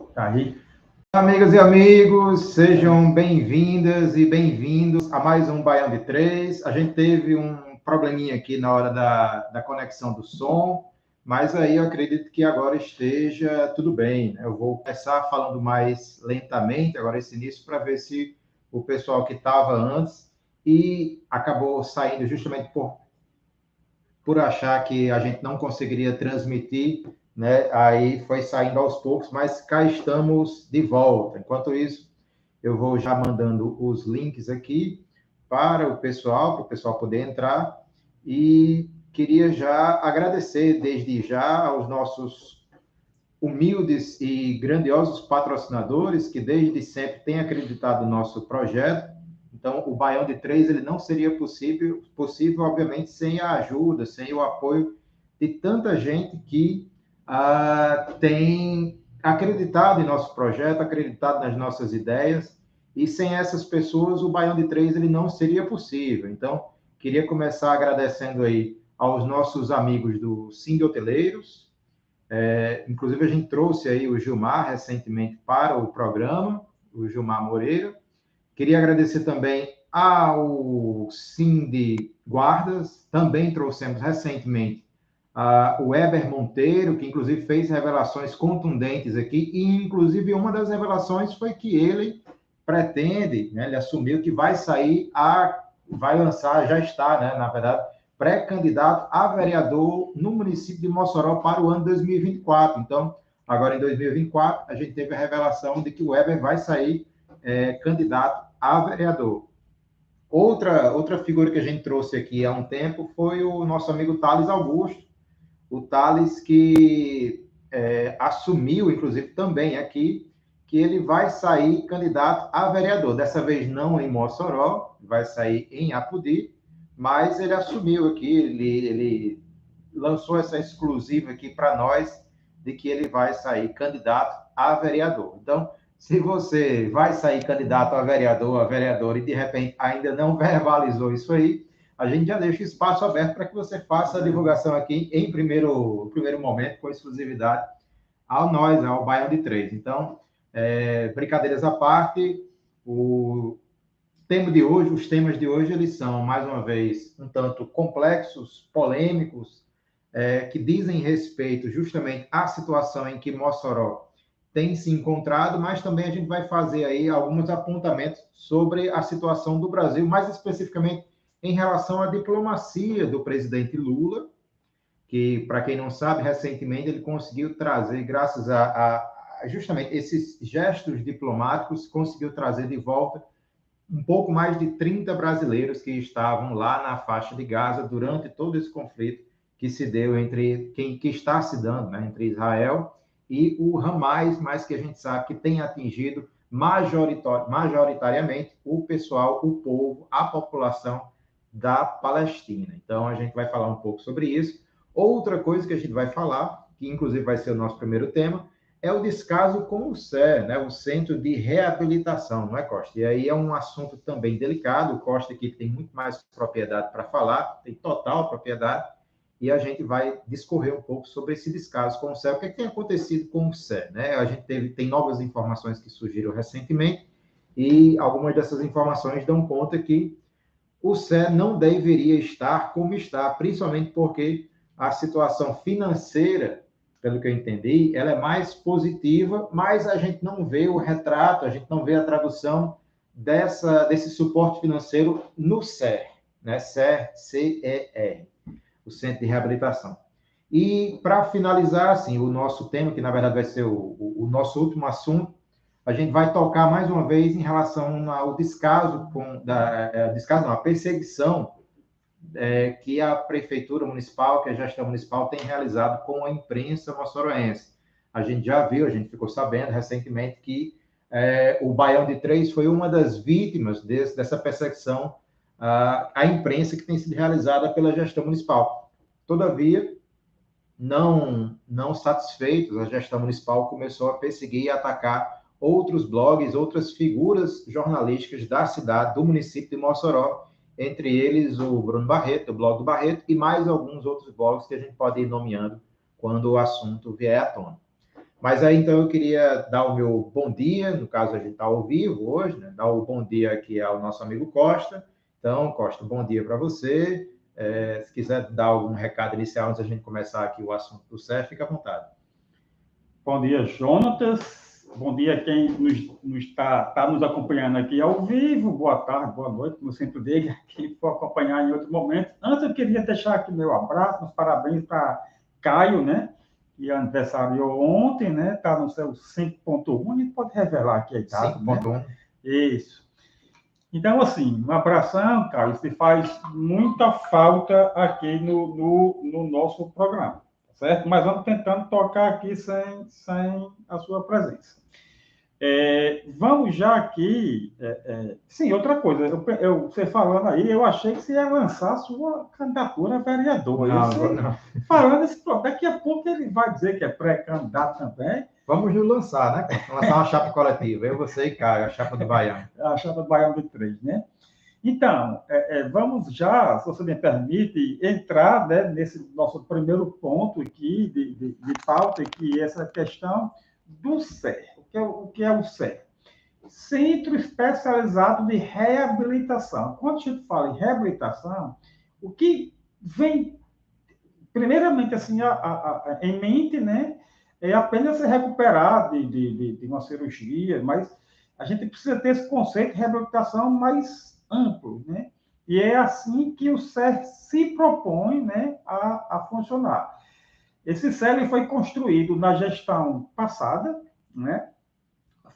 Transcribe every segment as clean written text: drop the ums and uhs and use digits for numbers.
Tá aí. Amigas e amigos, sejam bem-vindas e bem-vindos a mais um Baião de Três. A gente teve um probleminha aqui na hora da conexão do som, mas aí eu acredito que agora esteja tudo bem, né? Eu vou começar falando mais lentamente agora esse início para ver se o pessoal que estava antes e acabou saindo justamente por achar que a gente não conseguiria transmitir, né? Aí foi saindo aos poucos, mas cá estamos de volta. Enquanto isso, eu vou já mandando os links aqui para o pessoal poder entrar. E queria já agradecer desde já aos nossos humildes e grandiosos patrocinadores que desde sempre têm acreditado no nosso projeto. Então, o Baião de Três ele não seria possível, obviamente, sem a ajuda, sem o apoio de tanta gente que tem acreditado em nosso projeto, acreditado nas nossas ideias, e sem essas pessoas o Baião de Três ele não seria possível. Então, queria começar agradecendo aí aos nossos amigos do Sind Hoteleiros. Inclusive, a gente trouxe aí o Gilmar recentemente para o programa, o Gilmar Moreira. Queria agradecer também ao Cindy Guardas, também trouxemos recentemente o Weber Monteiro, que inclusive fez revelações contundentes aqui, e inclusive uma das revelações foi que ele pretende, né, ele assumiu que vai vai lançar, já está, né, na verdade, pré-candidato a vereador no município de Mossoró para o ano 2024. Então, agora em 2024, a gente teve a revelação de que o Weber vai sair candidato a vereador. Outra figura que a gente trouxe aqui há um tempo foi o nosso amigo Thales Augusto, o Thales que assumiu, inclusive também aqui, que ele vai sair candidato a vereador, dessa vez não em Mossoró, vai sair em Apodi, mas ele assumiu aqui, ele lançou essa exclusiva aqui para nós, de que ele vai sair candidato a vereador. Então, se você vai sair candidato a vereador, e de repente ainda não verbalizou isso aí, a gente já deixa espaço aberto para que você faça a divulgação aqui em primeiro momento, com exclusividade ao Baião de Três. Então, brincadeiras à parte, os temas de hoje, eles são, mais uma vez, um tanto complexos, polêmicos, que dizem respeito justamente à situação em que Mossoró tem se encontrado, mas também a gente vai fazer aí alguns apontamentos sobre a situação do Brasil, mais especificamente em relação à diplomacia do presidente Lula, que, para quem não sabe, recentemente ele conseguiu trazer, graças a justamente esses gestos diplomáticos, conseguiu trazer de volta um pouco mais de 30 brasileiros que estavam lá na faixa de Gaza durante todo esse conflito que se deu que está se dando, né, entre Israel e o Hamas, mas que a gente sabe que tem atingido majoritariamente o pessoal, o povo, a população da Palestina. Então, a gente vai falar um pouco sobre isso. Outra coisa que a gente vai falar, que inclusive vai ser o nosso primeiro tema, é o descaso com o CER, né, o Centro de Reabilitação, não é, Costa? E aí é um assunto também delicado, o Costa aqui tem muito mais propriedade para falar, tem total propriedade, e a gente vai discorrer um pouco sobre esse descaso com o CER, o que tem acontecido com o CER, né? A gente tem novas informações que surgiram recentemente, e algumas dessas informações dão conta que o CER não deveria estar como está, principalmente porque a situação financeira, pelo que eu entendi, ela é mais positiva, mas a gente não vê o retrato, a gente não vê a tradução desse suporte financeiro no CER, né? CER, C-E-R, o Centro de Reabilitação. E, para finalizar, assim, o nosso tema, que na verdade vai ser o nosso último assunto, a gente vai tocar mais uma vez em relação ao descaso, a perseguição que a Prefeitura Municipal, que a gestão municipal tem realizado com a imprensa moçoroense. A gente já viu, a gente ficou sabendo recentemente que o Baião de Três foi uma das vítimas dessa perseguição à imprensa que tem sido realizada pela gestão municipal. Todavia, não satisfeitos, a gestão municipal começou a perseguir e atacar outros blogs, outras figuras jornalísticas da cidade, do município de Mossoró, entre eles o Bruno Barreto, o blog do Barreto, e mais alguns outros blogs que a gente pode ir nomeando quando o assunto vier à tona. Mas aí, então, eu queria dar o meu bom dia, no caso, a gente está ao vivo hoje, né? Dar o bom dia aqui ao nosso amigo Costa. Então, Costa, bom dia para você. Se quiser dar algum recado inicial antes da gente começar aqui o assunto do CEF, fica à vontade. Bom dia, Jonatas. Bom dia quem está nos acompanhando aqui ao vivo. Boa tarde, boa noite, como eu sempre digo, quem for acompanhar em outro momento. Antes, eu queria deixar aqui meu abraço, meus parabéns para Caio, né? Que aniversariou ontem, né? Está no seu 5.1, a gente pode revelar aqui a idade, 5.1. né? Isso. Então, assim, um abração, Caio, isso faz muita falta aqui no nosso programa, certo? Mas vamos tentando tocar aqui sem a sua presença. Vamos já aqui. Sim, outra coisa, você falando aí, eu achei que você ia lançar a sua candidatura a vereador. Não. Falando esse, daqui a pouco ele vai dizer que é pré-candidato também. Vamos nos lançar, né? Vamos lançar uma chapa coletiva. Eu, você e Caio, a chapa do Baiano. A chapa do Baiano de 3, né? Então, vamos já, se você me permite, entrar, né, nesse nosso primeiro ponto aqui de pauta, que é essa questão do CER. O que é o CER? Centro Especializado de Reabilitação. Quando a gente fala em reabilitação, o que vem, primeiramente, assim, em mente, né, é apenas se recuperar de uma cirurgia, mas a gente precisa ter esse conceito de reabilitação mais amplo, né? E é assim que o CER se propõe, né, a funcionar. Esse CER foi construído na gestão passada, né?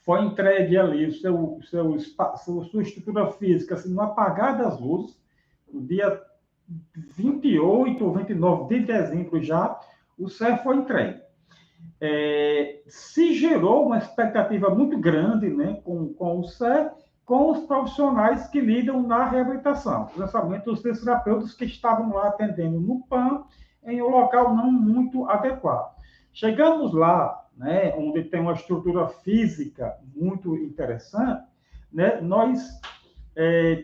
Foi entregue ali sua estrutura física, assim, no apagar das luzes, no dia 28 ou 29 de dezembro já, o CER foi entregue. Se gerou uma expectativa muito grande, né, com o CER, com os profissionais que lidam na reabilitação, principalmente os fisioterapeutas que estavam lá atendendo no PAN, em um local não muito adequado. Chegamos lá, né, onde tem uma estrutura física muito interessante, né, nós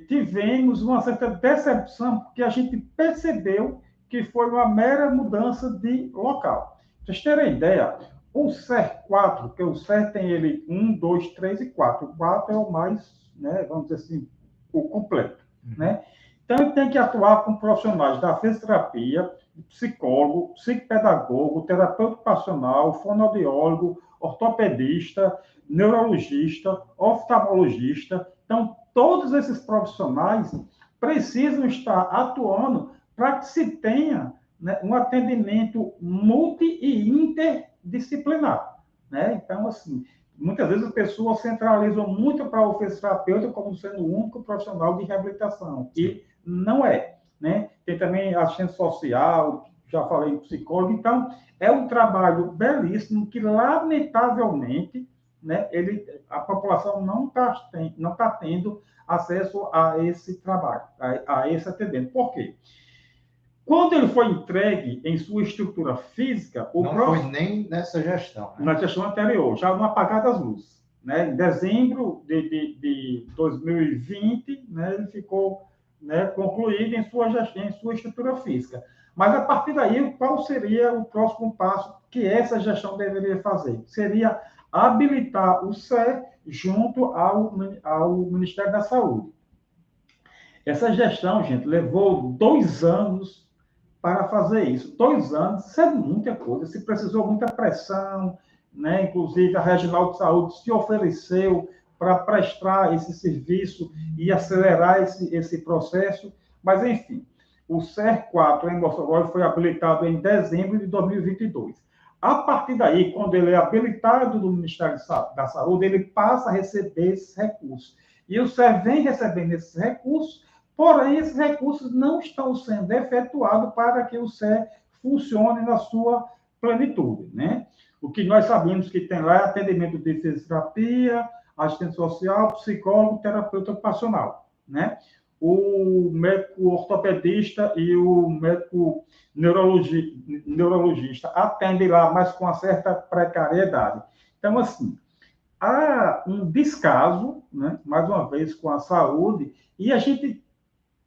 tivemos uma certa decepção, porque a gente percebeu que foi uma mera mudança de local. Para vocês terem ideia, o CER 4, que o CER tem ele 1, 2, 3 e 4. O 4 é o mais, né, vamos dizer assim, o completo. Né? Então, ele tem que atuar com profissionais da fisioterapia, psicólogo, psicopedagogo, terapeuta ocupacional, fonoaudiólogo, ortopedista, neurologista, oftalmologista. Então, todos esses profissionais precisam estar atuando para que se tenha, né, um atendimento multi e interdisciplinar. Né? Então, assim, muitas vezes as pessoas centralizam muito para o fisioterapeuta como sendo o único profissional de reabilitação, e não é. Né? Tem também assistente social, já falei psicólogo, então é um trabalho belíssimo que, lamentavelmente, né, a população não tá tendo acesso a esse trabalho, a esse atendimento. Por quê? Quando ele foi entregue em sua estrutura física... Não foi nem nessa gestão. Né? Na gestão anterior, já no apagar das luzes. Né? Em dezembro de 2020, né, ele ficou, né, concluído em sua estrutura física. Mas, a partir daí, qual seria o próximo passo que essa gestão deveria fazer? Seria habilitar o CER junto ao Ministério da Saúde. Essa gestão, gente, levou 2 anos para fazer isso. 2 anos, isso é muita coisa. Se precisou muita pressão, né? Inclusive, a Regional de Saúde se ofereceu para prestar esse serviço e acelerar esse processo. Mas, enfim, o CER 4 em Mossoró foi habilitado em dezembro de 2022. A partir daí, quando ele é habilitado do Ministério da Saúde, ele passa a receber esses recursos. E o CER vem recebendo esses recursos, porém, esses recursos não estão sendo efetuados para que o CER funcione na sua plenitude. Né? O que nós sabemos que tem lá é atendimento de fisioterapia, assistente social, psicólogo, terapeuta ocupacional. Né? O médico ortopedista e o médico neurologista atendem lá, mas com uma certa precariedade. Então, assim, há um descaso, né, mais uma vez, com a saúde, e a gente,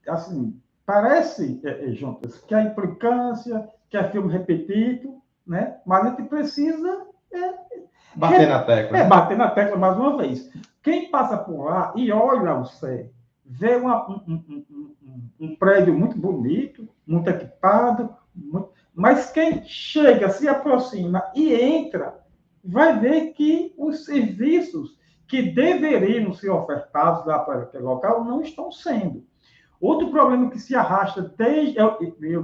assim, parece, Jonas, que a implicância, que é filme repetido, né, mas a gente precisa Bater na tecla. Bater na tecla mais uma vez. Quem passa por lá e olha o CE, vê um prédio muito bonito, muito equipado, mas quem chega, se aproxima e entra, vai ver que os serviços que deveriam ser ofertados lá para aquele local não estão sendo. Outro problema que se arrasta desde...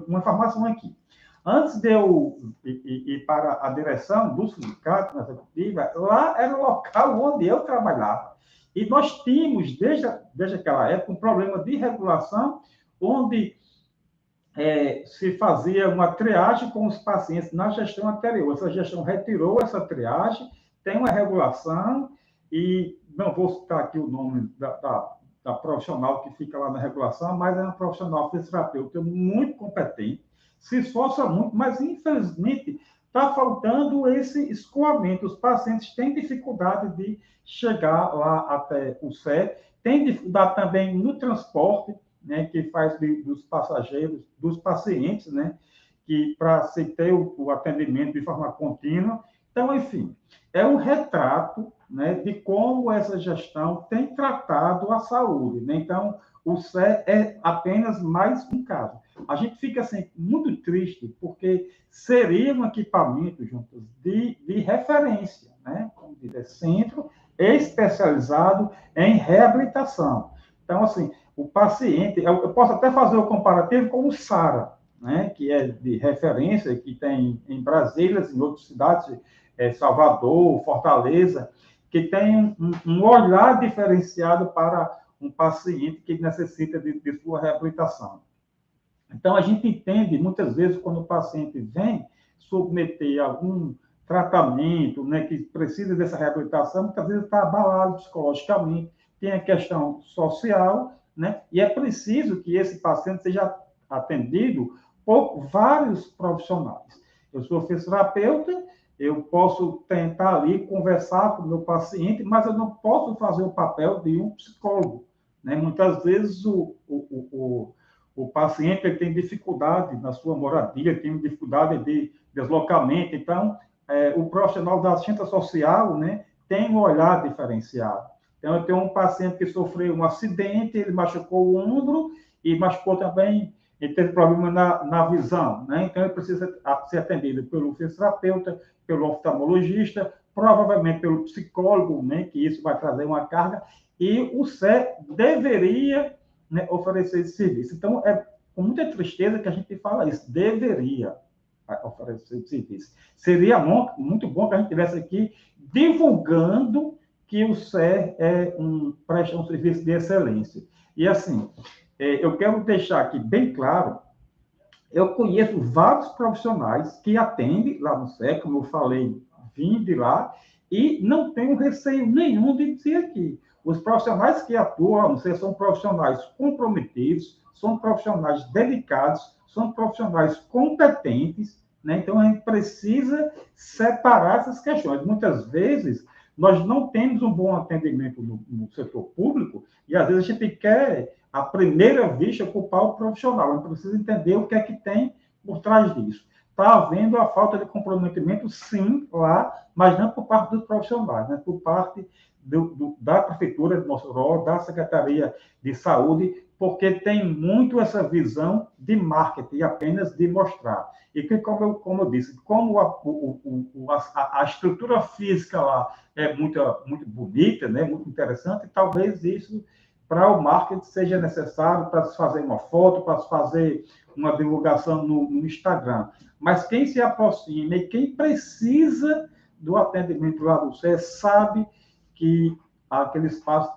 Uma informação aqui. Antes de eu ir para a direção do sindicato, na executiva, lá era o local onde eu trabalhava. E nós tínhamos, desde aquela época, um problema de regulação, onde se fazia uma triagem com os pacientes na gestão anterior. Essa gestão retirou essa triagem, tem uma regulação, e não vou citar aqui o nome da profissional que fica lá na regulação, mas é uma profissional fisioterapeuta muito competente, se esforça muito, mas, infelizmente, está faltando esse escoamento. Os pacientes têm dificuldade de chegar lá até o CE, tem dificuldade também no transporte, né, que faz dos passageiros, dos pacientes, né, que para se ter o atendimento de forma contínua. Então, enfim, é um retrato, né, de como essa gestão tem tratado a saúde, né? Então, o CE é apenas mais um caso. A gente fica assim, muito triste, porque seria um equipamento juntos de referência, né? Como dizer, centro especializado em reabilitação. Então, assim, o paciente, eu posso até fazer o comparativo com o SARA, né? Que é de referência, que tem em Brasília, em outras cidades, Salvador, Fortaleza, que tem um olhar diferenciado para um paciente que necessita de sua reabilitação. Então, a gente entende, muitas vezes, quando o paciente vem submeter a algum tratamento, né, que precisa dessa reabilitação, muitas vezes está abalado psicologicamente, tem a questão social, né, e é preciso que esse paciente seja atendido por vários profissionais. Eu sou fisioterapeuta, eu posso tentar ali conversar com o meu paciente, mas eu não posso fazer o papel de um psicólogo, né? Muitas vezes o paciente ele tem dificuldade na sua moradia, tem dificuldade de deslocamento, então o profissional da assistência social, né, tem um olhar diferenciado. Então, eu tenho um paciente que sofreu um acidente, ele machucou o ombro e machucou também, ele teve problema na visão, né? Então, ele precisa ser atendido pelo fisioterapeuta, pelo oftalmologista, provavelmente pelo psicólogo, né, que isso vai trazer uma carga, e o CE deveria, né, oferecer esse serviço. Então, é com muita tristeza que a gente fala isso, deveria oferecer esse serviço. Seria muito bom que a gente estivesse aqui divulgando que o CE presta um serviço de excelência. E, assim, eu quero deixar aqui bem claro, eu conheço vários profissionais que atendem lá no CE, como eu falei, vim de lá, e não tenho receio nenhum de dizer aqui. Os profissionais que atuam, são profissionais comprometidos, são profissionais dedicados, são profissionais competentes, né? Então, a gente precisa separar essas questões. Muitas vezes, nós não temos um bom atendimento no setor público e, às vezes, a gente quer, à primeira vista, culpar o profissional. A gente precisa entender o que é que tem por trás disso. Está havendo a falta de comprometimento, sim, lá, mas não por parte dos profissionais, né? Por parte da Prefeitura de Mossoró, da Secretaria de Saúde, porque tem muito essa visão de marketing, apenas de mostrar. E que, como eu disse, como a estrutura física lá é muito bonita, né? Muito interessante, talvez isso, para o marketing, seja necessário para se fazer uma foto, para se fazer uma divulgação no Instagram. Mas quem se aproxima e quem precisa do atendimento lá do CE sabe que aquele espaço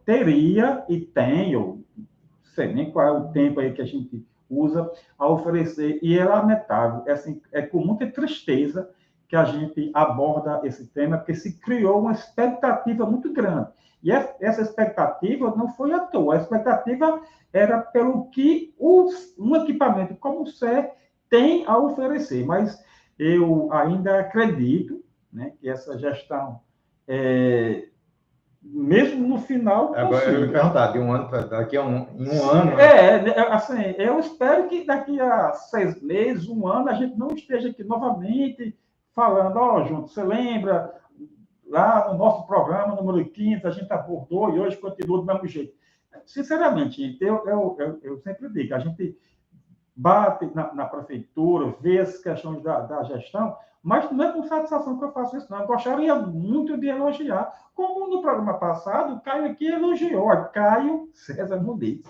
teria e tem, eu não sei nem qual é o tempo aí que a gente usa a oferecer, e é lamentável, assim, é com muita tristeza que a gente aborda esse tema, porque se criou uma expectativa muito grande. E essa expectativa não foi à toa, a expectativa era pelo que um equipamento como o CE tem a oferecer, mas eu ainda acredito, né, que essa gestão, mesmo no final... Agora eu ia perguntar, de um ano para daqui a em um ano... Assim, eu espero que daqui a 6 meses, um ano, a gente não esteja aqui novamente falando, Junto, você lembra, lá no nosso programa, número 15, a gente abordou e hoje continua do mesmo jeito. Sinceramente, gente, eu sempre digo, a gente bate na prefeitura, vê as questões da gestão, mas não é com satisfação que eu faço isso, não. Eu gostaria muito de elogiar. Como no programa passado, o Caio aqui elogiou, Caio César Muniz,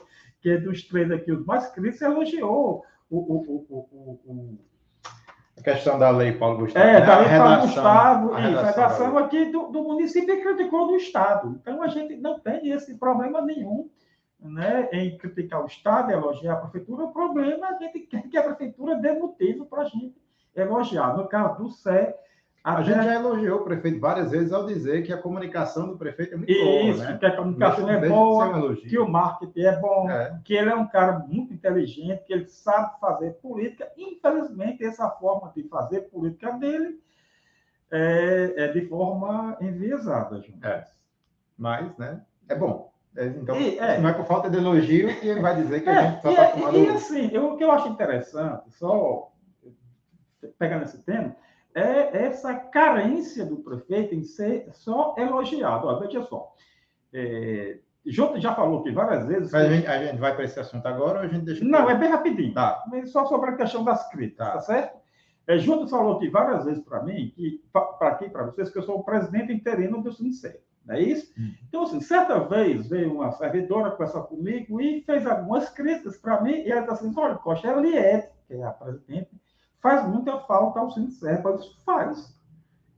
que é dos três aqui, os mais críticos, elogiou a questão da lei Paulo Gustavo. Da lei Paulo Gustavo, a redação aqui do município e criticou do Estado. Então, a gente não tem esse problema nenhum, né, em criticar o Estado, elogiar a prefeitura. O problema é a gente quer que a prefeitura dê motivo para a gente elogiar. No caso do CE, a gente já elogiou o prefeito várias vezes ao dizer que a comunicação do prefeito é muito boa. Isso, né? Que a comunicação é boa, que o marketing é bom, que ele é um cara muito inteligente, que ele sabe fazer política. Infelizmente, essa forma de fazer política dele é de forma enviesada, João. Mas, né, é bom. Então, não é por falta de elogio que ele vai dizer que a gente só está tomando... E assim, o que eu acho interessante, só pegando esse tema, é essa carência do prefeito em ser só elogiado. Ó, veja só, Jota já falou aqui várias vezes... Mas a gente vai para esse assunto agora ou a gente deixa... Não, é bem rapidinho. Tá. Só sobre a questão das críticas, tá certo? Jota falou aqui várias vezes para mim, para vocês, que eu sou o presidente interino do Sincero. Não é isso? Então, assim, certa vez veio uma servidora conversar comigo e fez algumas críticas para mim, e ela disse assim, olha, Costa, a Eliette, que é a presidente, faz muita falta ao Sincero. Eu disse, faz.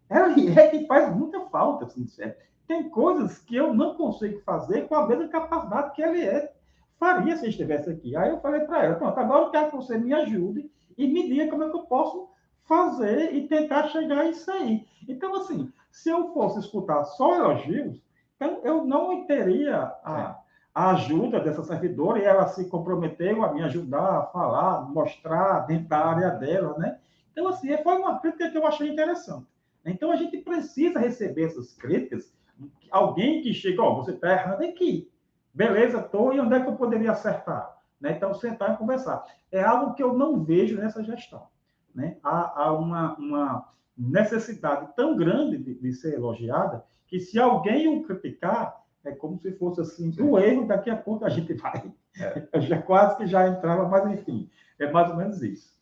A Eliette faz muita falta ao Sincero. Tem coisas que eu não consigo fazer com a mesma capacidade que a Eliette faria se estivesse aqui. Aí eu falei para ela, pronto, agora eu quero que você me ajude e me diga como é que eu posso fazer e tentar chegar a isso aí. Então, assim, se eu fosse escutar só elogios, então eu não teria a ajuda dessa servidora e ela se comprometeu a me ajudar a falar, mostrar dentro da área dela, né? Então, assim, foi uma crítica que eu achei interessante. Então, a gente precisa receber essas críticas. Alguém que chega, você está errando aqui. Beleza, estou, e onde é que eu poderia acertar? Né? Então, sentar e conversar. É algo que eu não vejo nessa gestão. Né? Há uma necessidade tão grande de ser elogiada que se alguém o criticar, é como se fosse assim, o erro, daqui a pouco a gente vai. Já quase que já entrava, mas enfim, é mais ou menos isso.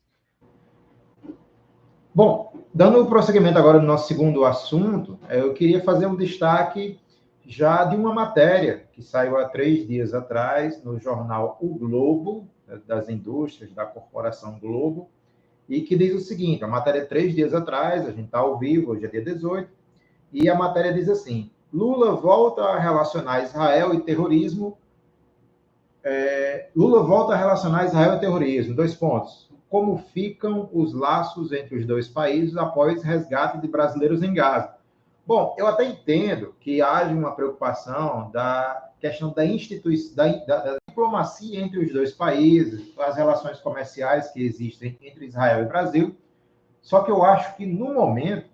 Bom, dando prosseguimento agora no nosso segundo assunto, eu queria fazer um destaque já de uma matéria que saiu há 3 dias atrás no jornal O Globo, das indústrias, da Corporação Globo, e que diz o seguinte, a matéria é 3 dias atrás, a gente está ao vivo, hoje é dia 18, e a matéria diz assim, Lula volta a relacionar Israel e terrorismo, Lula volta a relacionar Israel e terrorismo, 2 pontos. Como ficam os laços entre os 2 países após resgate de brasileiros em Gaza? Bom, eu até entendo que haja uma preocupação da questão da diplomacia entre os 2 países, as relações comerciais que existem entre Israel e Brasil, só que eu acho que no momento,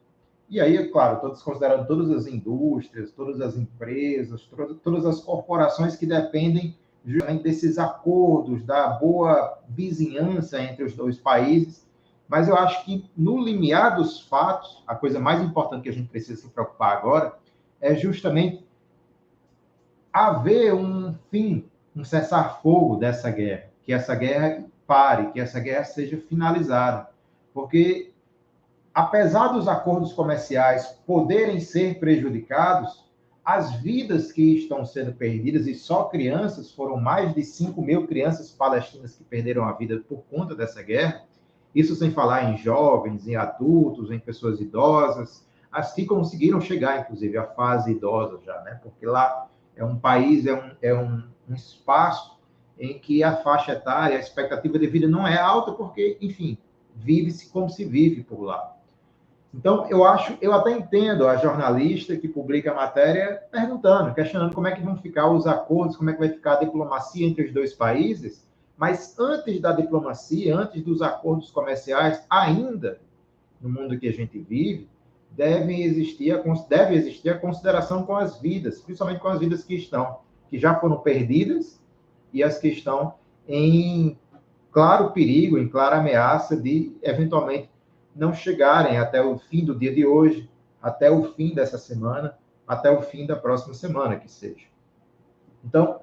e aí, claro, estou desconsiderando todas as indústrias, todas as empresas, todas as corporações que dependem justamente desses acordos, da boa vizinhança entre os 2 países, mas eu acho que no limiar dos fatos, a coisa mais importante que a gente precisa se preocupar agora é justamente haver um fim, um cessar-fogo dessa guerra, que essa guerra pare, que essa guerra seja finalizada, porque apesar dos acordos comerciais poderem ser prejudicados, as vidas que estão sendo perdidas, e só crianças, foram mais de 5.000 crianças palestinas que perderam a vida por conta dessa guerra, isso sem falar em jovens, em adultos, em pessoas idosas, as que conseguiram chegar, inclusive, à fase idosa já, né? Porque lá é um país, é um espaço em que a faixa etária, a expectativa de vida não é alta, porque, enfim, vive-se como se vive por lá. Então, eu até entendo a jornalista que publica a matéria perguntando, questionando como é que vão ficar os acordos, como é que vai ficar a diplomacia entre os 2 países, mas antes da diplomacia, antes dos acordos comerciais, ainda no mundo que a gente vive, deve existir a consideração com as vidas, principalmente com as vidas que já foram perdidas e as que estão em claro perigo, em clara ameaça de, eventualmente, não chegarem até o fim do dia de hoje, até o fim dessa semana, até o fim da próxima semana, que seja. Então,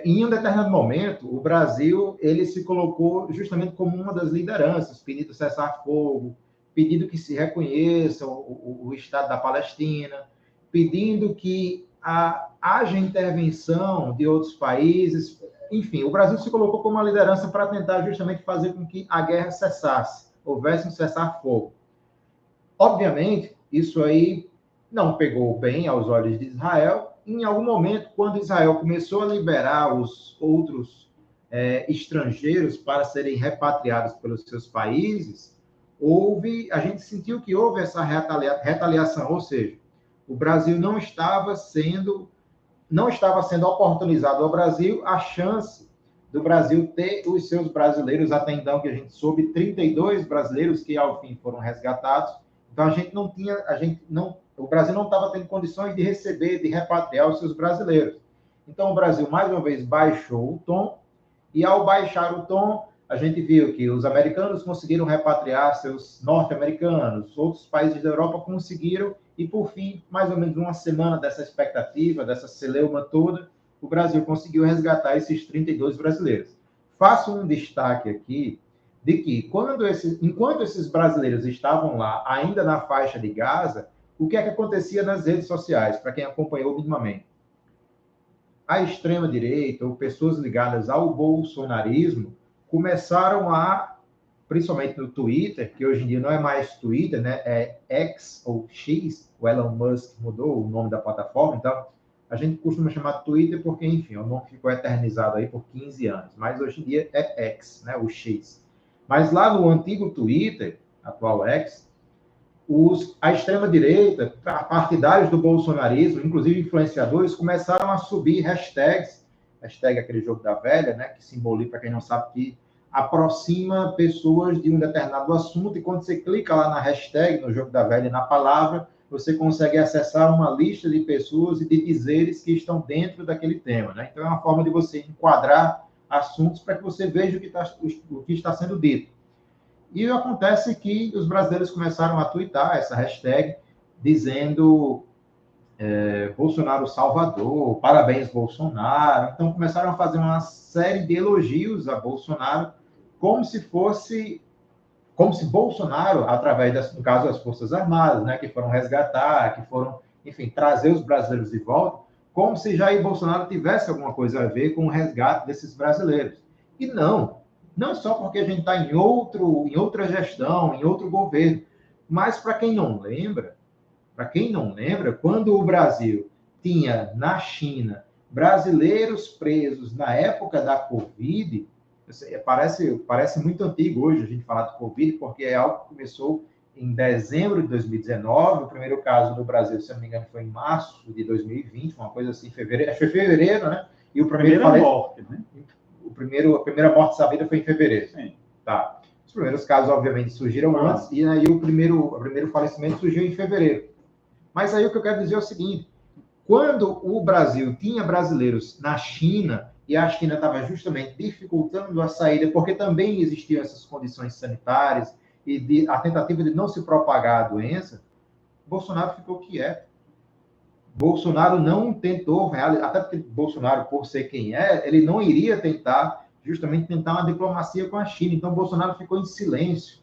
em um determinado momento, o Brasil ele se colocou justamente como uma das lideranças, pedindo cessar-fogo, pedindo que se reconheça o Estado da Palestina, pedindo que haja intervenção de outros países. Enfim, o Brasil se colocou como uma liderança para tentar justamente fazer com que a guerra cessasse, houvesse um cessar-fogo. Obviamente, isso aí não pegou bem aos olhos de Israel. Em algum momento, quando Israel começou a liberar os outros estrangeiros para serem repatriados pelos seus países, a gente sentiu que houve essa retaliação, ou seja, o Brasil não estava sendo oportunizado ao Brasil a chance do Brasil ter os seus brasileiros, até então que a gente soube, 32 brasileiros que ao fim foram resgatados. Então o Brasil não estava tendo condições de receber, de repatriar os seus brasileiros. Então o Brasil mais uma vez baixou o tom, e ao baixar o tom, a gente viu que os americanos conseguiram repatriar seus norte-americanos, outros países da Europa conseguiram, e por fim, mais ou menos uma semana dessa expectativa, dessa celeuma toda, o Brasil conseguiu resgatar esses 32 brasileiros. Faço um destaque aqui de que, enquanto esses brasileiros estavam lá, ainda na faixa de Gaza, o que é que acontecia nas redes sociais, para quem acompanhou minimamente? A extrema-direita, ou pessoas ligadas ao bolsonarismo, começaram principalmente no Twitter, que hoje em dia não é mais Twitter, né? É X ou X, o Elon Musk mudou o nome da plataforma, então a gente costuma chamar Twitter porque, enfim, o nome ficou eternizado aí por 15 anos, mas hoje em dia é X, né? O X. Mas lá no antigo Twitter, atual X, a extrema-direita, partidários do bolsonarismo, inclusive influenciadores, começaram a subir hashtags, hashtag aquele jogo da velha, né, que simboliza, para quem não sabe, que aproxima pessoas de um determinado assunto, e quando você clica lá na hashtag, no jogo da velha, na palavra, você consegue acessar uma lista de pessoas e de dizeres que estão dentro daquele tema, né? Então é uma forma de você enquadrar assuntos para que você veja o que está sendo dito. E acontece que os brasileiros começaram a twittar essa hashtag, dizendo Bolsonaro Salvador, parabéns Bolsonaro. Então começaram a fazer uma série de elogios a Bolsonaro, como se Bolsonaro, através, no caso, das Forças Armadas, né, que foram resgatar, que foram, enfim, trazer os brasileiros de volta, como se Jair Bolsonaro tivesse alguma coisa a ver com o resgate desses brasileiros. E não só porque a gente está em outra gestão, em outro governo, mas para quem não lembra, quando o Brasil tinha na China brasileiros presos na época da Covid, parece muito antigo hoje a gente falar de Covid, porque é algo que começou em dezembro de 2019, o primeiro caso no Brasil, se não me engano, foi em março de 2020, uma coisa assim, fevereiro, acho que foi fevereiro, né? E o primeiro morte, né? A primeira morte sabida foi em fevereiro. Sim. Tá. Os primeiros casos, obviamente, surgiram antes, e aí o primeiro falecimento surgiu em fevereiro. Mas aí o que eu quero dizer é o seguinte: quando o Brasil tinha brasileiros na China, e a China estava justamente dificultando a saída, porque também existiam essas condições sanitárias e a tentativa de não se propagar a doença, Bolsonaro ficou quieto. Bolsonaro não tentou, até porque Bolsonaro, por ser quem é, ele não iria tentar uma diplomacia com a China. Então, Bolsonaro ficou em silêncio.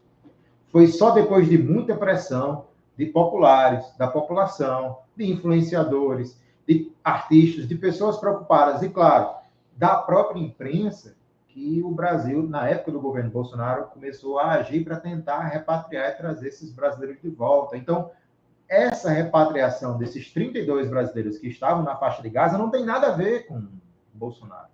Foi só depois de muita pressão de populares, da população, de influenciadores, de artistas, de pessoas preocupadas e, claro, da própria imprensa, que o Brasil, na época do governo Bolsonaro, começou a agir para tentar repatriar e trazer esses brasileiros de volta. Então, essa repatriação desses 32 brasileiros que estavam na faixa de Gaza não tem nada a ver com Bolsonaro.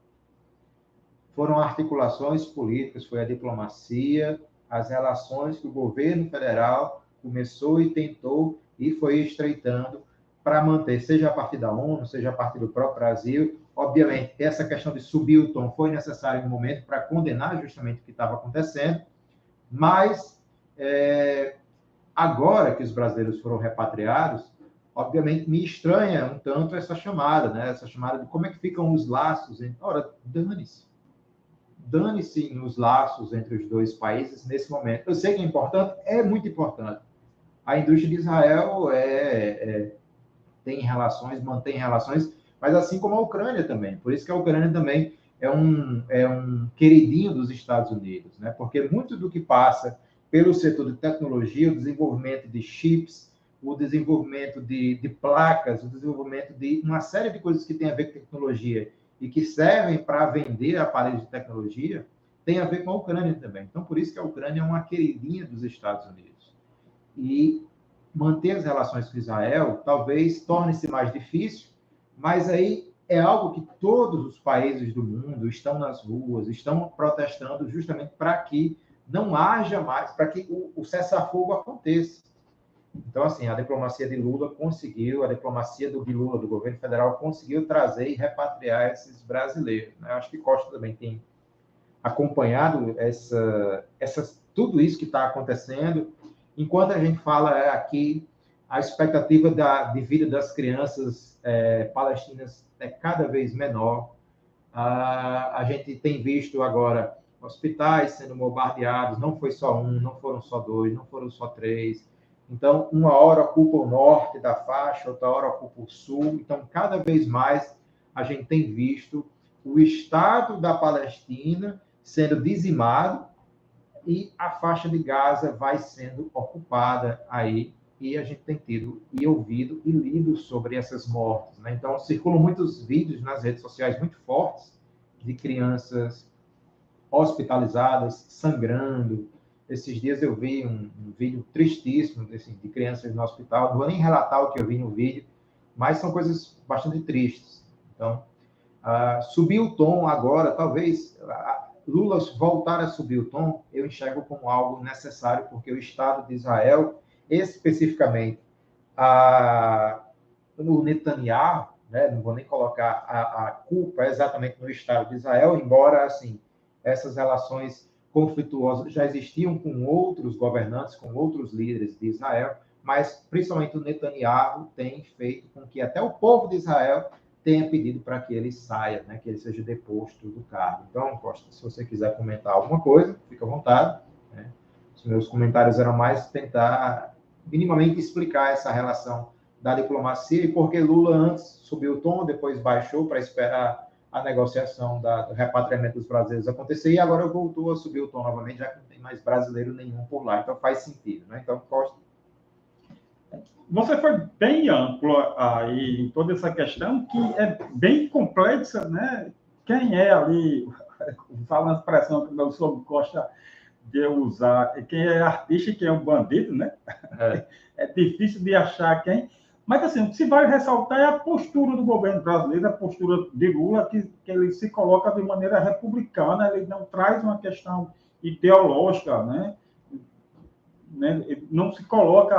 Foram articulações políticas, foi a diplomacia, as relações que o governo federal começou e tentou e foi estreitando para manter, seja a partir da ONU, seja a partir do próprio Brasil. Obviamente, essa questão de subir o tom foi necessária no momento para condenar justamente o que estava acontecendo, mas agora que os brasileiros foram repatriados, obviamente me estranha um tanto essa chamada, né? Essa chamada de como é que ficam os laços. Ora, dane-se. dane-se nos laços entre os dois países nesse momento. Eu sei que é importante, é muito importante. A indústria de Israel tem relações, mantém relações, mas assim como a Ucrânia também. Por isso que a Ucrânia também é um queridinho dos Estados Unidos, né? Porque muito do que passa pelo setor de tecnologia, o desenvolvimento de chips, o desenvolvimento de placas, o desenvolvimento de uma série de coisas que tem a ver com tecnologia e que servem para vender aparelhos de tecnologia, tem a ver com a Ucrânia também. Então, por isso que a Ucrânia é uma queridinha dos Estados Unidos. E manter as relações com Israel talvez torne-se mais difícil, mas aí é algo que todos os países do mundo estão nas ruas, estão protestando justamente para que não haja mais, para que o cessar-fogo aconteça. Então, assim, a diplomacia de Lula conseguiu, a diplomacia do Lula, do governo federal, conseguiu trazer e repatriar esses brasileiros, né? Eu acho que Costa também tem acompanhado tudo isso que está acontecendo. Enquanto a gente fala aqui, a expectativa de vida das crianças palestinas é cada vez menor. A gente tem visto agora hospitais sendo bombardeados, não foi só um, não foram só dois, não foram só três. Então, uma hora ocupa o norte da faixa, outra hora ocupa o sul. Então, cada vez mais a gente tem visto o Estado da Palestina sendo dizimado e a faixa de Gaza vai sendo ocupada aí, e a gente tem tido e ouvido e lido sobre essas mortes, né? Então, circulam muitos vídeos nas redes sociais muito fortes de crianças hospitalizadas, sangrando. Esses dias eu vi um vídeo tristíssimo de crianças no hospital. Não vou nem relatar o que eu vi no vídeo, mas são coisas bastante tristes. Então, subir o tom agora, talvez Lula voltar a subir o tom, eu enxergo como algo necessário, porque o Estado de Israel, especificamente, o Netanyahu, né, não vou nem colocar a culpa exatamente no Estado de Israel, embora, assim, essas relações conflituosas já existiam com outros governantes, com outros líderes de Israel, mas principalmente o Netanyahu tem feito com que até o povo de Israel tenha pedido para que ele saia, né, que ele seja deposto do cargo. Então, Costa, se você quiser comentar alguma coisa, fica à vontade, né? Os meus comentários eram mais tentar minimamente explicar essa relação da diplomacia e por que Lula antes subiu o tom, depois baixou para esperar a negociação do repatriamento dos brasileiros acontecer, e agora voltou a subir o tom novamente, já que não tem mais brasileiro nenhum por lá. Então, faz sentido, né? Então, Costa. Você foi bem amplo aí em toda essa questão, que é bem complexa, né? Quem é ali, falando a expressão que o meu sogro Costa de usar, quem é artista e quem é um bandido, né? É difícil de achar quem. Mas, assim, o que se vai ressaltar é a postura do governo brasileiro, a postura de Lula, que ele se coloca de maneira republicana, ele não traz uma questão ideológica, né? Ele não se coloca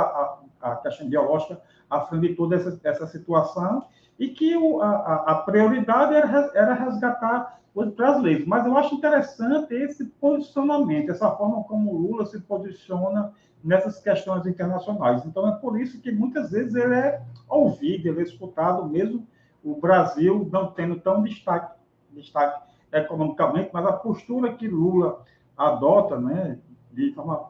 a questão ideológica à frente de toda essa situação, e que a prioridade era resgatar os brasileiros. Mas eu acho interessante esse posicionamento, essa forma como o Lula se posiciona nessas questões internacionais. Então, é por isso que muitas vezes ele é ouvido, ele é escutado, mesmo o Brasil não tendo tão destaque economicamente, mas a postura que Lula adota, né, de forma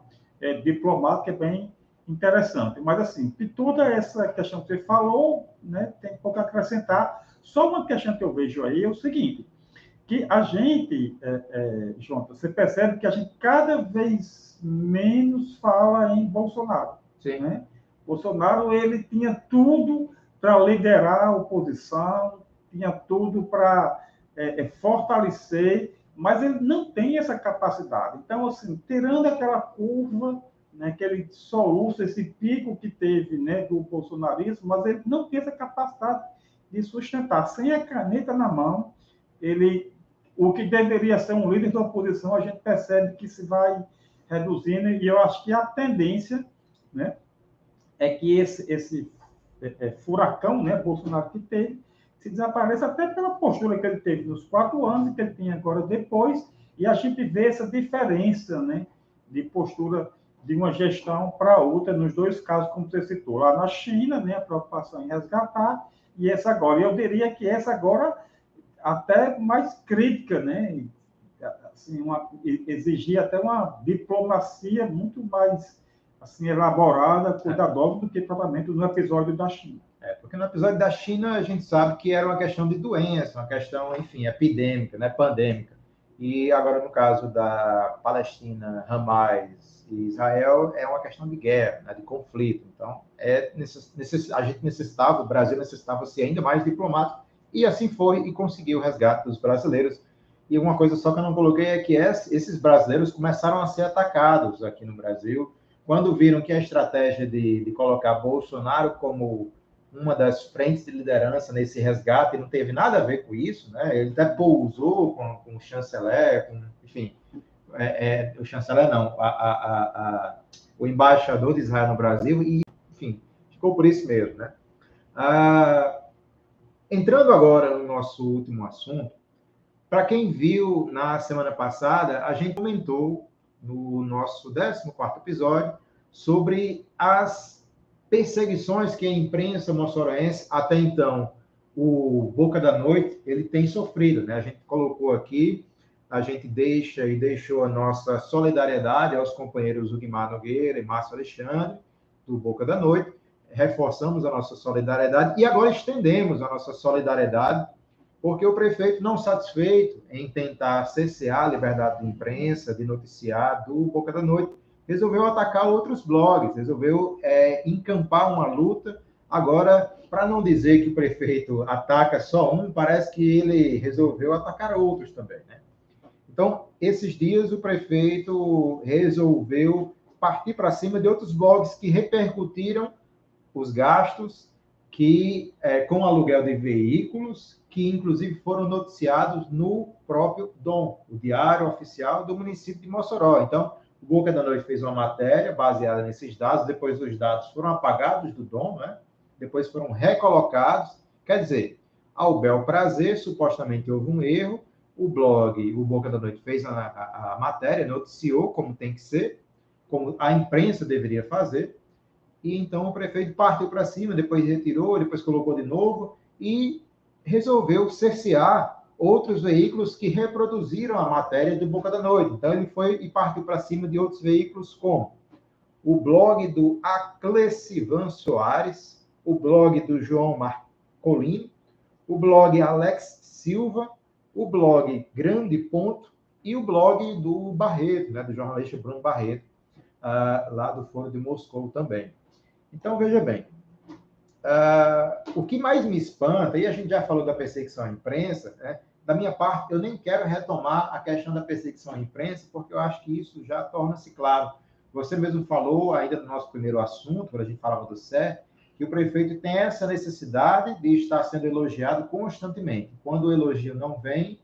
diplomática, é bem interessante. Mas, assim, de toda essa questão que você falou, né, tem pouco a acrescentar. Só uma questão que eu vejo aí é o seguinte, que a gente, João, você percebe que a gente cada vez menos fala em Bolsonaro. Sim. Né? Bolsonaro, ele tinha tudo para liderar a oposição, tinha tudo para fortalecer, mas ele não tem essa capacidade. Então, assim, tirando aquela curva, né, aquele soluço, esse pico que teve, né, do bolsonarismo, mas ele não tem essa capacidade de sustentar. Sem a caneta na mão, o que deveria ser um líder da oposição, a gente percebe que se vai reduzindo, e eu acho que a tendência, né, é que esse furacão, né, Bolsonaro que teve, se desapareça, até pela postura que ele teve nos 4 anos e que ele tem agora depois, e a gente vê essa diferença, né, de postura de uma gestão para outra, nos dois casos, como você citou, lá na China, né, a preocupação em resgatar, e essa agora. Eu diria que essa agora até mais crítica, né, assim, exigia até uma diplomacia muito mais assim, elaborada, cuidadosa, do que propriamente no episódio da China. Porque no episódio da China a gente sabe que era uma questão de doença, uma questão, enfim, epidêmica, né, pandêmica. E agora, no caso da Palestina, Hamas e Israel, é uma questão de guerra, né, de conflito. Então, a gente necessitava, o Brasil necessitava ser ainda mais diplomático, e assim foi, e conseguiu o resgate dos brasileiros. E uma coisa só que eu não coloquei é que esses brasileiros começaram a ser atacados aqui no Brasil, quando viram que a estratégia de colocar Bolsonaro como uma das frentes de liderança nesse resgate não teve nada a ver com isso, né? Ele até pousou com o chanceler, enfim, o chanceler não, o embaixador de Israel no Brasil, e, enfim, ficou por isso mesmo, né? Entrando agora no nosso último assunto, para quem viu na semana passada, a gente comentou no nosso 14º episódio sobre as perseguições que a imprensa moçoroense, até então, o Boca da Noite, ele tem sofrido, né? A gente colocou aqui, a gente deixou a nossa solidariedade aos companheiros Ugmar Nogueira e Márcio Alexandre, do Boca da Noite, reforçamos a nossa solidariedade e agora estendemos a nossa solidariedade, porque o prefeito, não satisfeito em tentar cercear a liberdade de imprensa, de noticiar do Boca da Noite, resolveu atacar outros blogs, resolveu encampar uma luta. Agora, para não dizer que o prefeito ataca só um, parece que ele resolveu atacar outros também, né? Então, esses dias, o prefeito resolveu partir para cima de outros blogs que repercutiram os gastos com aluguel de veículos, que inclusive foram noticiados no próprio DOM, o Diário Oficial do município de Mossoró. Então, o Boca da Noite fez uma matéria baseada nesses dados, depois os dados foram apagados do DOM, né? Depois foram recolocados. Quer dizer, ao bel prazer, supostamente houve um erro, o Boca da Noite fez a matéria, noticiou como tem que ser, como a imprensa deveria fazer, e então o prefeito partiu para cima, depois retirou, depois colocou de novo, e resolveu cercear outros veículos que reproduziram a matéria do Boca da Noite. Então, ele foi e partiu para cima de outros veículos, como o blog do Aclecivan Soares, o blog do João Marcolino, o blog Alex Silva, o blog Grande Ponto e o blog do Barreto, né, do jornalista Bruno Barreto, lá do Foro de Moscou também. Então, veja bem, o que mais me espanta, e a gente já falou da perseguição à imprensa, né? Da minha parte, eu nem quero retomar a questão da perseguição à imprensa, porque eu acho que isso já torna-se claro. Você mesmo falou, ainda no nosso primeiro assunto, quando a gente falava do SER, que o prefeito tem essa necessidade de estar sendo elogiado constantemente. Quando o elogio não vem,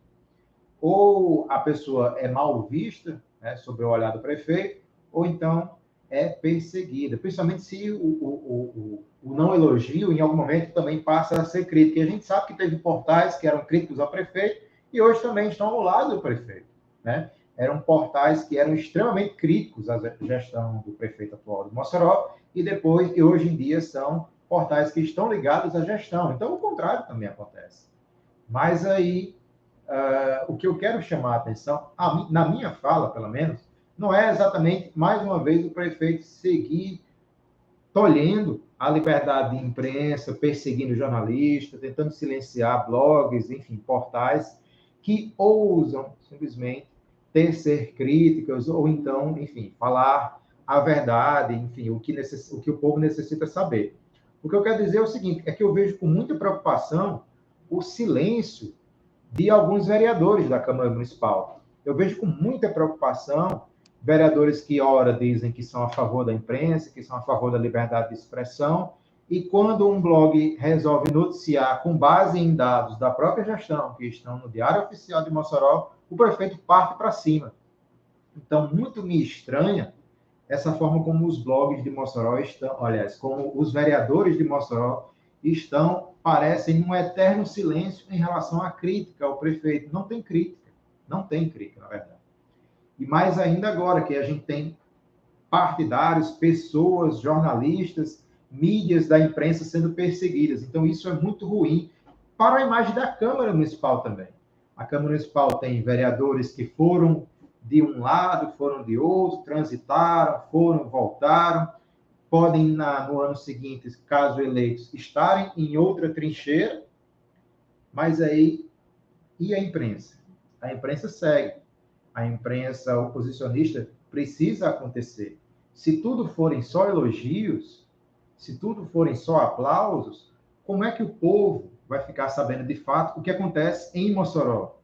ou a pessoa é mal vista, né, sob o olhar do prefeito, ou então é perseguida, principalmente se o não elogio, em algum momento, também passa a ser crítico. E a gente sabe que teve portais que eram críticos ao prefeito e hoje também estão ao lado do prefeito, né? Eram portais que eram extremamente críticos à gestão do prefeito atual de Mossoró e hoje em dia são portais que estão ligados à gestão. Então, o contrário também acontece. Mas aí, o que eu quero chamar a atenção, na minha fala, pelo menos, não é exatamente, mais uma vez, o prefeito seguir tolhendo a liberdade de imprensa, perseguindo jornalistas, tentando silenciar blogs, enfim, portais que ousam simplesmente tecer críticas ou então, enfim, falar a verdade, enfim, o que o povo necessita saber. O que eu quero dizer é o seguinte, é que eu vejo com muita preocupação o silêncio de alguns vereadores da Câmara Municipal. Eu vejo com muita preocupação vereadores que, ora, dizem que são a favor da imprensa, que são a favor da liberdade de expressão, e quando um blog resolve noticiar com base em dados da própria gestão, que estão no Diário Oficial de Mossoró, o prefeito parte para cima. Então, muito me estranha essa forma como os blogs de Mossoró estão, aliás, como os vereadores de Mossoró parecem num eterno silêncio em relação à crítica ao prefeito. Não tem crítica, na verdade. E mais ainda agora, que a gente tem partidários, pessoas, jornalistas, mídias da imprensa sendo perseguidas. Então, isso é muito ruim para a imagem da Câmara Municipal também. A Câmara Municipal tem vereadores que foram de um lado, foram de outro, transitaram, foram, voltaram, podem, no ano seguinte, caso eleitos, estarem em outra trincheira, mas aí, e a imprensa? A imprensa segue. A imprensa oposicionista precisa acontecer. Se tudo forem só elogios, se tudo forem só aplausos, como é que o povo vai ficar sabendo de fato o que acontece em Mossoró?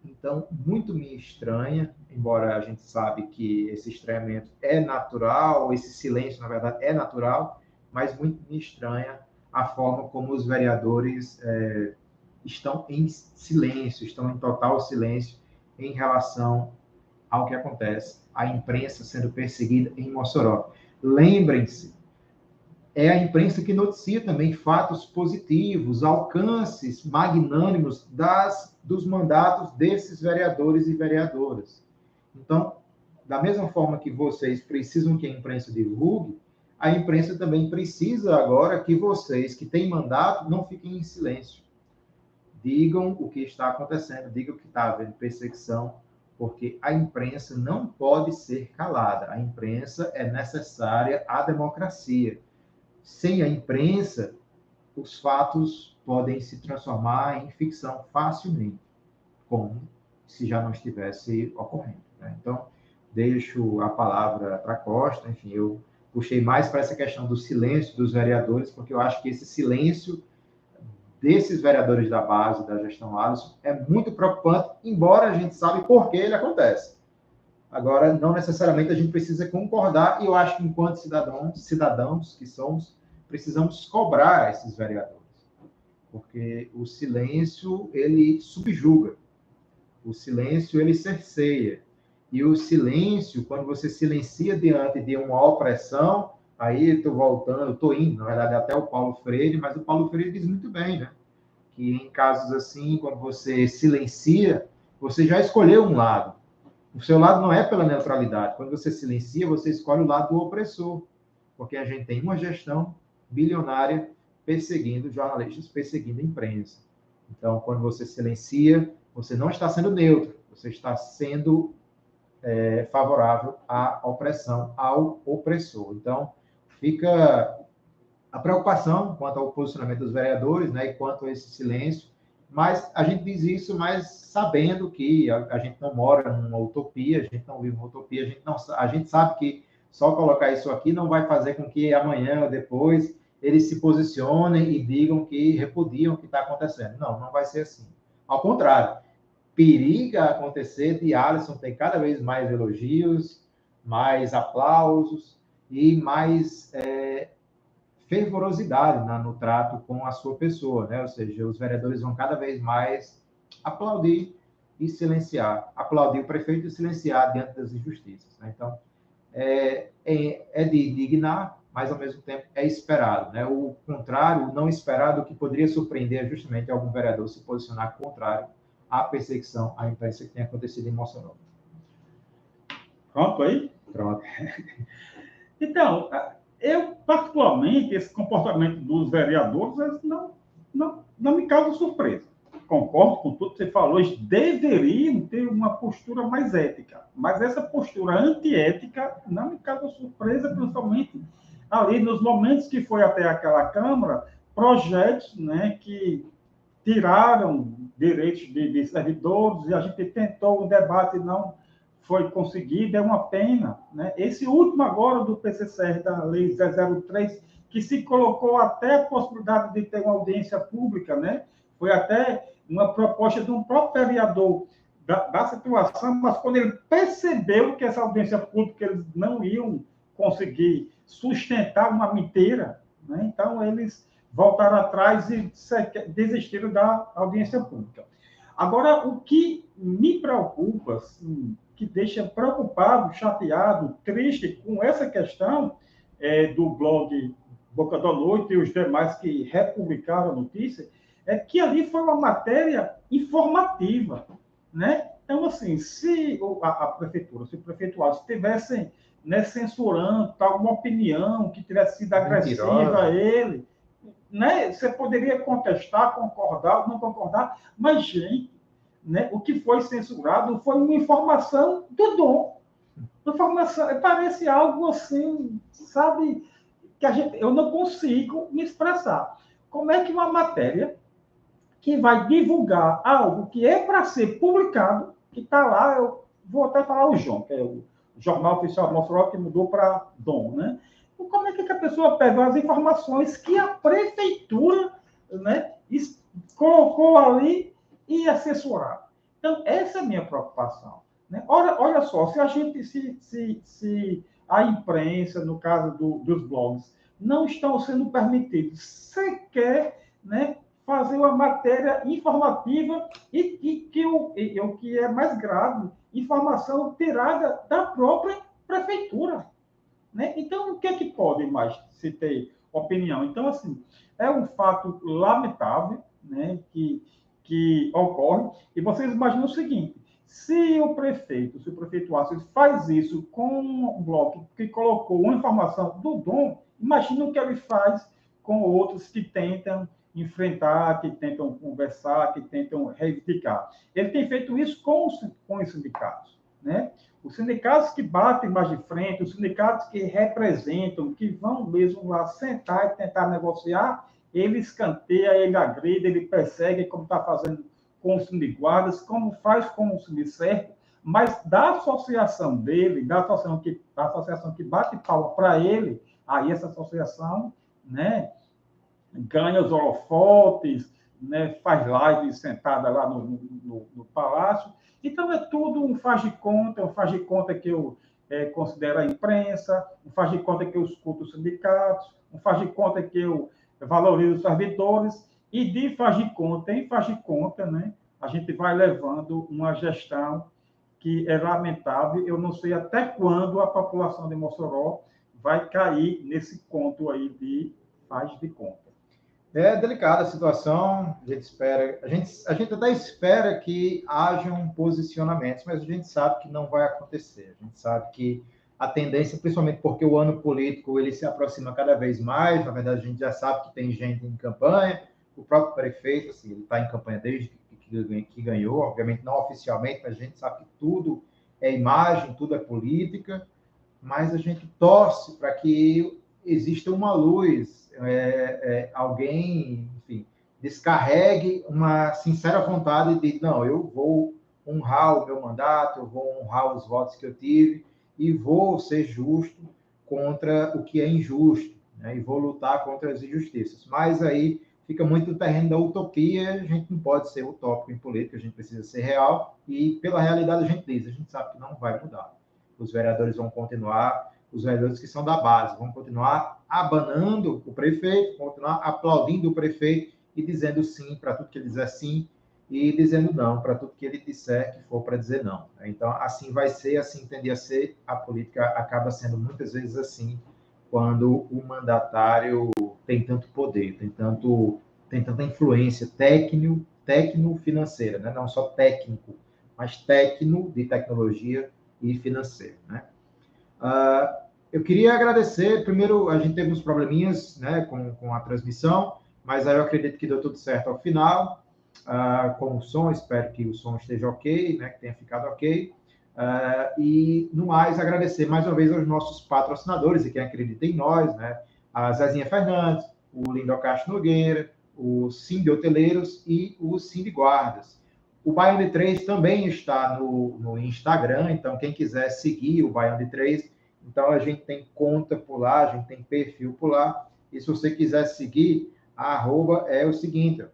Então, muito me estranha, embora a gente sabe que esse estranhamento é natural, esse silêncio, na verdade, é natural, mas muito me estranha a forma como os vereadores estão em silêncio, estão em total silêncio em relação ao que acontece, a imprensa sendo perseguida em Mossoró. Lembrem-se, é a imprensa que noticia também fatos positivos, alcances magnânimos dos mandatos desses vereadores e vereadoras. Então, da mesma forma que vocês precisam que a imprensa divulgue, a imprensa também precisa agora que vocês que têm mandato não fiquem em silêncio. Digam o que está acontecendo, digam que está havendo perseguição, porque a imprensa não pode ser calada. A imprensa é necessária à democracia. Sem a imprensa, os fatos podem se transformar em ficção facilmente, como se já não estivesse ocorrendo. Né? Então, deixo a palavra para Costa. Enfim, eu puxei mais para essa questão do silêncio dos vereadores, porque eu acho que esse silêncio desses vereadores da base, da gestão Alisson, é muito preocupante, embora a gente sabe por que ele acontece. Agora, não necessariamente a gente precisa concordar, e eu acho que, enquanto cidadãos que somos, precisamos cobrar esses vereadores, porque o silêncio, ele subjuga, o silêncio, ele cerceia, e o silêncio, quando você silencia diante de uma opressão, aí estou voltando, estou indo, na verdade, até o Paulo Freire, mas o Paulo Freire diz muito bem, né? Que em casos assim, quando você silencia, você já escolheu um lado. O seu lado não é pela neutralidade. Quando você silencia, você escolhe o lado do opressor. Porque a gente tem uma gestão bilionária perseguindo jornalistas, perseguindo a imprensa. Então, quando você silencia, você não está sendo neutro, você está sendo favorável à opressão, ao opressor. Então, fica a preocupação quanto ao posicionamento dos vereadores, né, e quanto a esse silêncio, mas a gente diz isso, mas sabendo que a gente não mora numa utopia, a gente não vive uma utopia, a gente sabe que só colocar isso aqui não vai fazer com que amanhã ou depois eles se posicionem e digam que repudiam o que está acontecendo. Não, não vai ser assim. Ao contrário, periga acontecer de Alisson ter cada vez mais elogios, mais aplausos e mais fervorosidade no trato com a sua pessoa, né? Ou seja, os vereadores vão cada vez mais aplaudir e silenciar, aplaudir o prefeito e silenciar diante das injustiças. Né? Então, é de indignar, mas ao mesmo tempo é esperado, né? O contrário, o não esperado, que poderia surpreender é justamente algum vereador se posicionar contrário à perseguição à imprensa que tem acontecido em Mossoró. Pronto aí? Pronto. Então, eu, particularmente, esse comportamento dos vereadores não me causa surpresa. Concordo com tudo que você falou, eles deveriam ter uma postura mais ética, mas essa postura antiética não me causa surpresa, principalmente ali nos momentos que foi até aquela Câmara, projetos, né, que tiraram direitos de servidores, e a gente tentou um debate e não foi conseguido, é uma pena. Né? Esse último agora do PCCR, da Lei 003, que se colocou até a possibilidade de ter uma audiência pública, né? Foi até uma proposta de um próprio vereador da situação, mas quando ele percebeu que essa audiência pública eles não iam conseguir sustentar uma inteira, né? Então eles voltaram atrás e desistiram da audiência pública. Agora, o que me preocupa, assim, que deixa preocupado, chateado, triste com essa questão do blog Boca da Noite e os demais que republicaram a notícia, é que ali foi uma matéria informativa, né? Então, assim, se a prefeitura, se o prefeito Alves estivessem, né, censurando alguma opinião que tivesse sido agressiva a ele, né, você poderia contestar, concordar, não concordar, mas, gente, né, o que foi censurado foi uma informação do Dom. Informação, parece algo assim, sabe, que eu não consigo me expressar. Como é que uma matéria que vai divulgar algo que é para ser publicado, que está lá, eu vou até falar o João, que é o Jornal Oficial de Mossoró, que mudou para Dom, né? Como é que a pessoa pega as informações que a prefeitura, né, colocou ali e ia censurar? Então, essa é a minha preocupação. Né? Olha só, se a gente, se a imprensa, no caso dos blogs, não estão sendo permitidos sequer, né, fazer uma matéria informativa e o que é mais grave, informação tirada da própria prefeitura. Né? Então, o que é que pode mais se ter opinião? Então, assim, é um fato lamentável, né, que ocorre. E vocês imaginam o seguinte: se o prefeito Aço faz isso com um bloco que colocou uma informação do Dom, imagina o que ele faz com outros que tentam enfrentar, que tentam conversar, que tentam reivindicar. Ele tem feito isso com os sindicatos, né? Os sindicatos que batem mais de frente, os sindicatos que representam, que vão mesmo lá sentar e tentar negociar, ele escanteia, ele agride, ele persegue, como está fazendo com os sindiguardas, como faz com o sindicerto, mas da associação dele, da associação que bate palma para ele, aí essa associação, né, ganha os holofotes, né, faz live sentada lá no palácio. Então, é tudo um faz de conta que eu considero a imprensa, um faz de conta que eu escuto os sindicatos, um faz de conta que eu valorizo os servidores, e de faz de conta em faz de conta, né, a gente vai levando uma gestão que é lamentável. Eu não sei até quando a população de Mossoró vai cair nesse conto aí de faz de conta. É delicada a situação, a gente espera, a gente até espera que hajam posicionamentos, mas a gente sabe que não vai acontecer. A gente sabe que a tendência, principalmente porque o ano político ele se aproxima cada vez mais, na verdade a gente já sabe que tem gente em campanha, o próprio prefeito, assim, ele está em campanha desde que ganhou, obviamente não oficialmente, mas a gente sabe que tudo é imagem, tudo é política, mas a gente torce para que exista uma luz, alguém, enfim, descarregue uma sincera vontade de, não, eu vou honrar o meu mandato, eu vou honrar os votos que eu tive e vou ser justo contra o que é injusto, né? E vou lutar contra as injustiças. Mas aí fica muito no terreno da utopia, a gente não pode ser utópico em política, a gente precisa ser real e pela realidade a gente sabe que não vai mudar. Os vereadores vão continuar, os vereadores que são da base, vão continuar abanando o prefeito, vão continuar aplaudindo o prefeito e dizendo sim para tudo que ele disser sim e dizendo não para tudo que ele disser que for para dizer não. Então, assim vai ser, assim tende a ser, a política acaba sendo muitas vezes assim, quando o mandatário tem tanto poder, tem tanta influência técnico-financeira, né? Não só técnico, mas técnico de tecnologia e financeiro, né? Eu queria agradecer, primeiro a gente teve uns probleminhas, né, com a transmissão, mas aí eu acredito que deu tudo certo ao final, com o som, espero que o som esteja ok, né, que tenha ficado ok, e no mais agradecer mais uma vez aos nossos patrocinadores e quem acredita em nós, né, a Zezinha Fernandes, o Lindocast Nogueira, o Sim de Hoteleiros e o Sim de Guardas. O Baião de 3 também está no Instagram, então quem quiser seguir o Baião de 3, então a gente tem conta por lá, a gente tem perfil por lá, e se você quiser seguir, a arroba é o seguinte,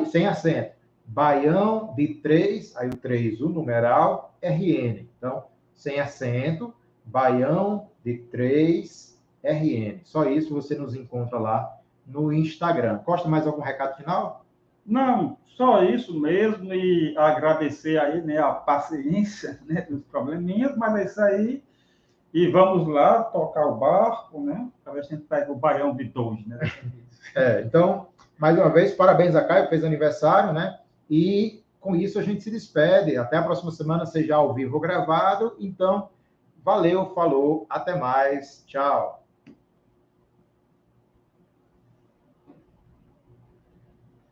sem acento, Baião de 3, aí o 3, o numeral, RN. Então, sem acento, Baião de 3, RN. Só isso você nos encontra lá no Instagram. Costa, mais algum recado final? Não, só isso mesmo, e agradecer aí, né, a paciência, né, dos probleminhas, mas é isso aí. E vamos lá tocar o barco, né? Talvez a gente pegue o Baião de 2, né? Então, mais uma vez, parabéns a Caio, fez aniversário, né? E com isso a gente se despede. Até a próxima semana, seja ao vivo ou gravado. Então, valeu, falou, até mais, tchau.